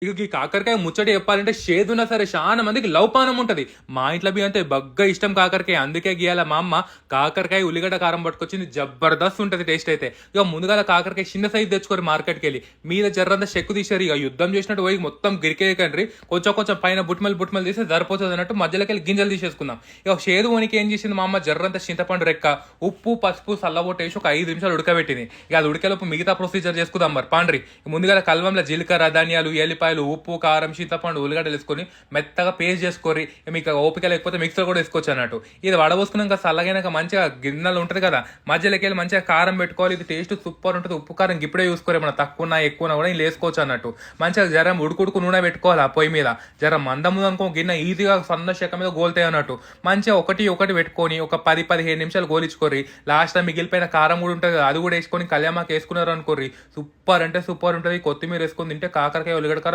ఇక ఈ కాకరకాయ ముచ్చట చెప్పాలంటే షేదున్నా సరే చాలా మందికి లవపానం ఉంటది. మా ఇంట్లో అంతే బగ్గా ఇష్టం కాకరకాయ. అందుకే గియాల మా అమ్మ కాకరకాయ, ఉల్లిగడ్డ కారం పట్టుకొచ్చింది. జబర్దస్త్ ఉంటది టేస్ట్ అయితే. ఇక ముందుగాల కాకరకాయ చిన్న సైజ్ తెచ్చుకోరు మార్కెట్‌కెళ్ళి. మీద జర్రంతా చెక్కు తీశారు. ఇక యుద్ధం చేసినట్టు పోయి మొత్తం గిరికేయకండ్రి. కొంచెం కొంచెం పైన బుట్మలు తీస్తే సరిపోతది అన్నట్టు మధ్యలోకెళ్ళి గింజలు తీసేసుకుందాం. ఇక షేదు వనికి ఏం చేసింది మా అమ్మ జర్రంతా చింతపండు రెక్క, ఉప్పు, పసుపు, సల్లబొట్టేసి ఒక 5 నిమిషాలు ఉడకబెట్టింది. ఇక అది ఉడికేలోపు మిగతా ప్రొసీజర్ చేసుకుందాం మరి పాండ్రి. ముందుగా కల్వంలో జీలకర్ర, ధనియాలు, ఎల్లిపాయలు, ఉప్పు, కారం, చింతపండు, ఉల్లిగడ్డలు వేసుకొని మెత్తగా పేస్ట్ చేసుకోరి. మీకు ఓపిక లేకపోతే మిక్సర్ కూడా వేసుకోవచ్చు అన్నట్టు. ఇది వడబోసుకున్నాక చల్లగైనాక మంచిగా గిన్నెలు ఉంటుంది కదా, మధ్యలోకి వెళ్ళి మంచిగా కారం పెట్టుకోవాలి. ఇది టేస్ట్ సూపర్ ఉంటుంది. ఉప్పు కారం ఇప్పుడే చూసుకోరు, ఏమన్నా తక్కువ ఎక్కువ కూడా ఇలా వేసుకోవచ్చు అన్నట్టు. మంచిగా జరం ఉడుకుడుకు నూనె పెట్టుకోవాలి ఆ పొయ్యి మీద. జరం మందము అనుకో గిన్నె ఈజీగా సన్న చెక్క మీద గోలుతాయి అన్నట్టు. మంచిగా ఒకటి పెట్టుకొని ఒక 10-15 నిమిషాలు గోలించుకోరి. లాస్ట్ మిగిలిపోయిన కారం కూడా ఉంటుంది కదా, అది కూడా వేసుకొని కళ్యామాకు వేసుకున్నారు అనుకోరి. సూపర్ అంటే సూపర్ ఉంటుంది. కొత్తిమీర వేసుకొని తింటే కాకరకాయ, ఉల్లిగడ్డ కారం